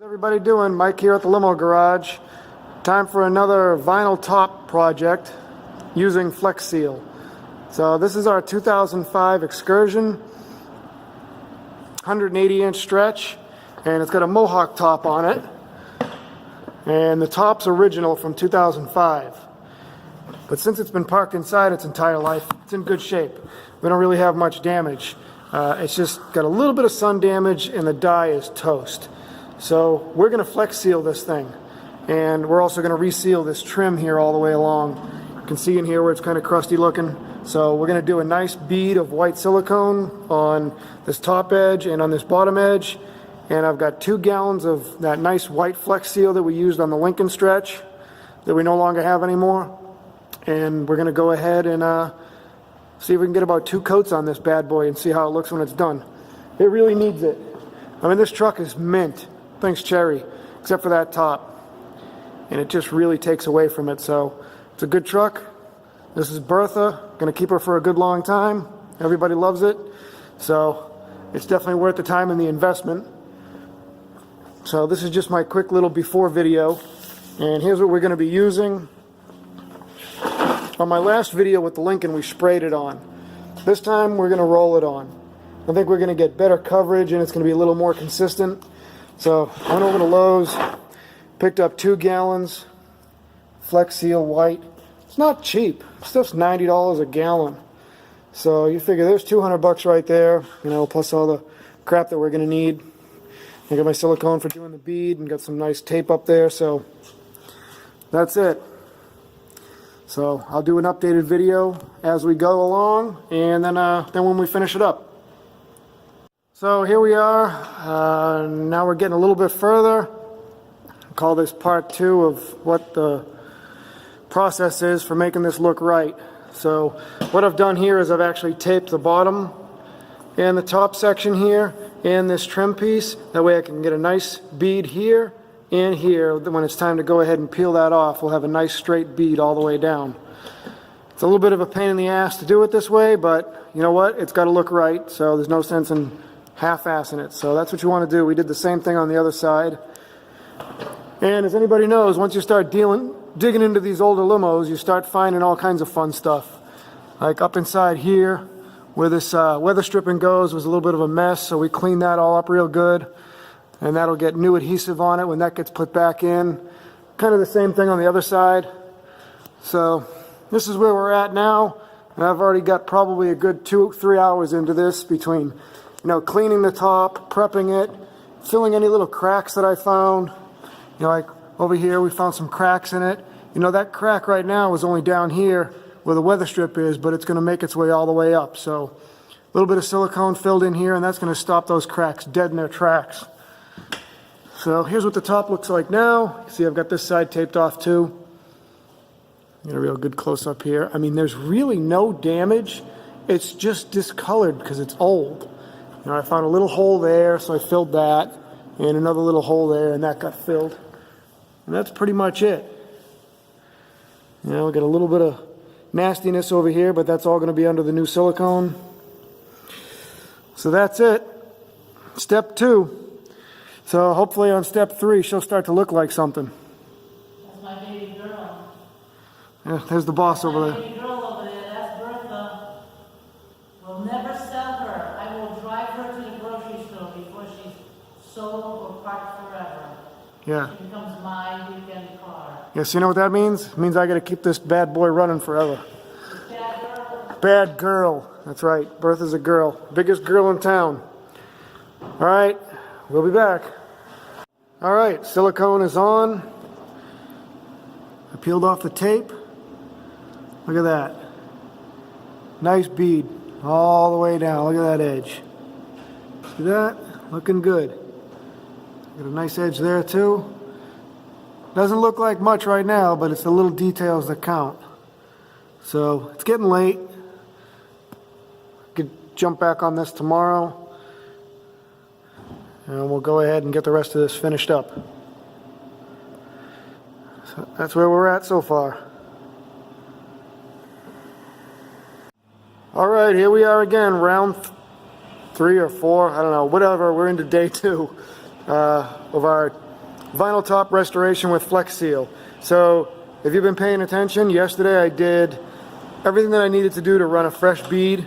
How's everybody doing? Mike here at the Limo Garage. Time for another vinyl top project using Flex Seal. So this is our 2005 Excursion 180-inch stretch, and it's got a Mohawk top on it, and the top's original from 2005, but since it's been parked inside its entire life, it's in good shape. We don't really have much damage. It's just got a little bit of sun damage and the die is toast. So we're going to Flex Seal this thing, and we're also going to reseal this trim here all the way along. You can see in here where it's kind of crusty looking. So we're going to do a nice bead of white silicone on this top edge and on this bottom edge. And I've got 2 gallons of that nice white Flex Seal that we used on the Lincoln stretch that we no longer have anymore. And we're going to go ahead and see if we can get about 2 coats on this bad boy and see how it looks when it's done. It really needs it. I mean, this truck is mint. Thing's cherry, except for that top. And it just really takes away from it. So it's a good truck. This is Bertha. Gonna keep her for a good long time. Everybody loves it. So it's definitely worth the time and the investment. So this is just my quick little before video. And here's what we're gonna be using. On my last video with the Lincoln, we sprayed it on. This time we're gonna roll it on. I think we're gonna get better coverage and it's gonna be a little more consistent. So I went over to Lowe's, picked up 2 gallons, Flex Seal white. It's not cheap. Stuff's $90 a gallon. So you figure there's 200 bucks right there, you know, plus all the crap that we're gonna need. I got my silicone for doing the bead and got some nice tape up there, so that's it. So I'll do an updated video as we go along, and then when we finish it up. So here we are. Now we're getting a little bit further. I'll call this part 2 of what the process is for making this look right. So what I've done here is I've actually taped the bottom and the top section here and this trim piece. That way I can get a nice bead here and here. When it's time to go ahead and peel that off, we'll have a nice straight bead all the way down. It's a little bit of a pain in the ass to do it this way, but you know what? It's got to look right, so there's no sense in half-assing it. So that's what you want to do. We did the same thing on the other side. And as anybody knows, once you start digging into these older limos, you start finding all kinds of fun stuff. Like up inside here, where this weather stripping goes, was a little bit of a mess, so we cleaned that all up real good. And that'll get new adhesive on it when that gets put back in. Kind of the same thing on the other side. So this is where we're at now. And I've already got probably a good 2-3 hours into this, between cleaning the top, prepping it, filling any little cracks that I found. Like over here, we found some cracks in it. That crack right now is only down here where the weather strip is, but it's going to make its way all the way up. So a little bit of silicone filled in here, and that's going to stop those cracks dead in their tracks. So here's what the top looks like now. See, I've got this side taped off too. Get a real good close up here. I mean, there's really no damage. It's just discolored because it's old. I found a little hole there, so I filled that, and another little hole there, and that got filled. And that's pretty much it. We got a little bit of nastiness over here, but that's all going to be under the new silicone. So that's it. Step 2. So hopefully on step 3, she'll start to look like something. That's my baby girl. Yeah, there's the boss over there. My baby girl over there, that's Bertha. We'll never sell her. I will drive her to the grocery store before she's sold or parked forever. Yeah. She becomes my weekend car. Yes, you know what that means? It means I got to keep this bad boy running forever. Bad girl. Bad girl. That's right. Bertha's a girl. Biggest girl in town. All right. We'll be back. All right. Silicone is on. I peeled off the tape. Look at that. Nice bead all the way down. Look at that edge. See that? Looking good. Got a nice edge there too. Doesn't look like much right now, but it's the little details that count. So it's getting late. Could jump back on this tomorrow, and we'll go ahead and get the rest of this finished up. So that's where we're at so far. All right, here we are again, round 3 or 4, I don't know, whatever. We're into day 2 of our vinyl top restoration with Flex Seal. So if you've been paying attention, yesterday I did everything that I needed to do to run a fresh bead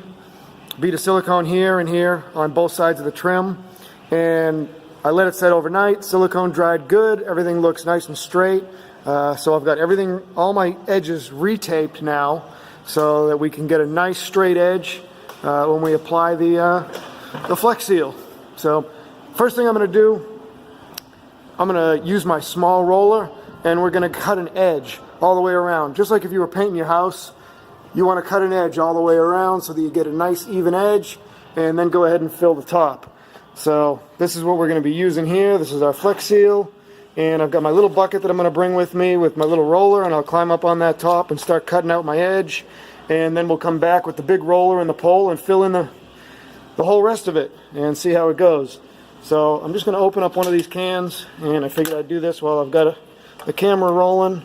of silicone here and here on both sides of the trim, and I let it set overnight. Silicone dried good, everything looks nice and straight. So I've got everything, all my edges retaped now so that we can get a nice straight edge when we apply the Flex Seal. So first thing I'm going to do, I'm going to use my small roller and we're going to cut an edge all the way around. Just like if you were painting your house, you want to cut an edge all the way around so that you get a nice even edge, and then go ahead and fill the top. So this is what we're going to be using here. This is our Flex Seal, and I've got my little bucket that I'm going to bring with me with my little roller, and I'll climb up on that top and start cutting out my edge, and then we'll come back with the big roller and the pole and fill in the whole rest of it and see how it goes. So I'm just going to open up one of these cans, and I figured I'd do this while I've got the camera rolling.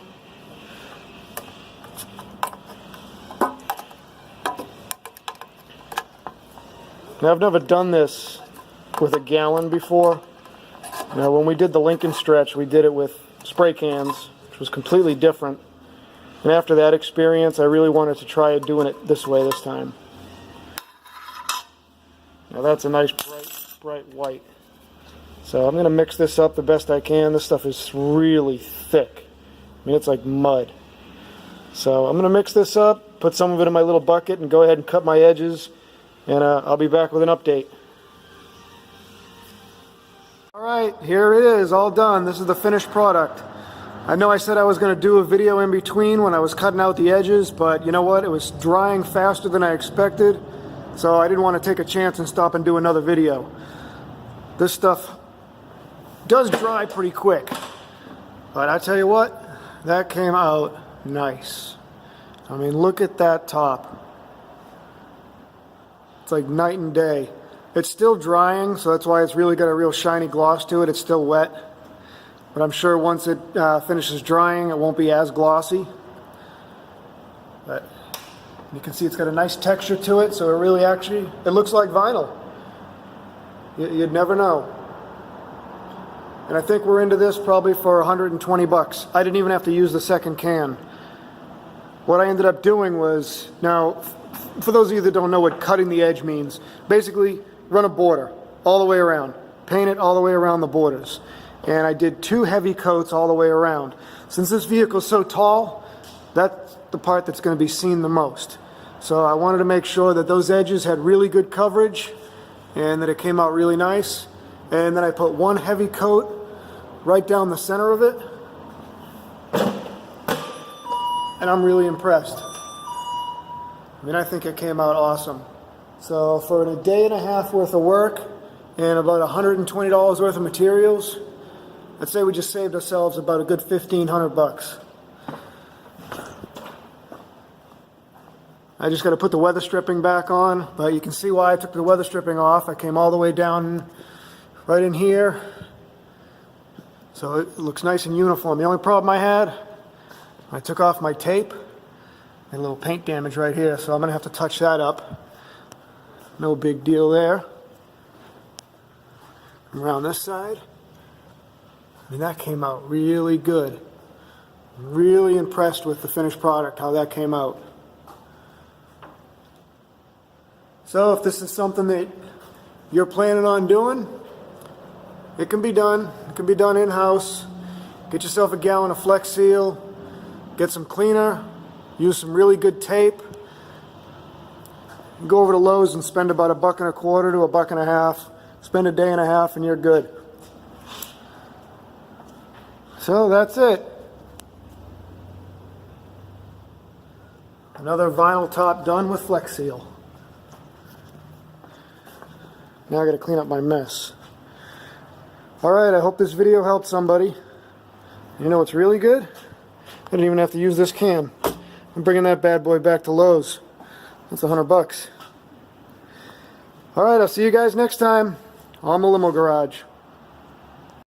Now, I've never done this with a gallon before. Now, when we did the Lincoln stretch, we did it with spray cans, which was completely different. And after that experience, I really wanted to try doing it this way this time. Now, that's a nice bright white. So I'm going to mix this up the best I can. This stuff is really thick. I mean, it's like mud. So I'm going to mix this up, put some of it in my little bucket, and go ahead and cut my edges. And I'll be back with an update. Alright, here it is, all done. This is the finished product. I know I said I was going to do a video in between when I was cutting out the edges, but you know what? It was drying faster than I expected, so I didn't want to take a chance and stop and do another video. This stuff does dry pretty quick, but I tell you what, that came out nice. I mean, look at that top. It's like night and day. It's still drying, so that's why it's really got a real shiny gloss to it. It's still wet, but I'm sure once it finishes drying, it won't be as glossy. But you can see it's got a nice texture to it, so it really it looks like vinyl. You'd never know. And I think we're into this probably for 120 bucks. I didn't even have to use the second can. What I ended up doing was, now, for those of you that don't know what cutting the edge means, basically run a border all the way around, paint it all the way around the borders. And I did 2 heavy coats all the way around. Since this vehicle is so tall, that's the part that's going to be seen the most. So I wanted to make sure that those edges had really good coverage and that it came out really nice. And then I put 1 heavy coat right down the center of it. And I'm really impressed. I mean, I think it came out awesome. So for a day and a half worth of work and about $120 worth of materials, I'd say we just saved ourselves about a good 1,500 bucks. I just got to put the weather stripping back on, but you can see why I took the weather stripping off. I came all the way down right in here. So it looks nice and uniform. The only problem I had, I took off my tape. A little paint damage right here, so I'm going to have to touch that up. No big deal there. Around this side. I mean, that came out really good. I'm really impressed with the finished product, how that came out. So if this is something that you're planning on doing, it can be done. It can be done in-house. Get yourself a gallon of Flex Seal. Get some cleaner. Use some really good tape. Go over to Lowe's and spend about $1.25 to $1.50. Spend a day and a half and you're good. So that's it. Another vinyl top done with Flex Seal. Now I got to clean up my mess. Alright, I hope this video helped somebody. You know what's really good? I didn't even have to use this can. I'm bringing that bad boy back to Lowe's. That's $100. Alright, I'll see you guys next time on the Limo Garage.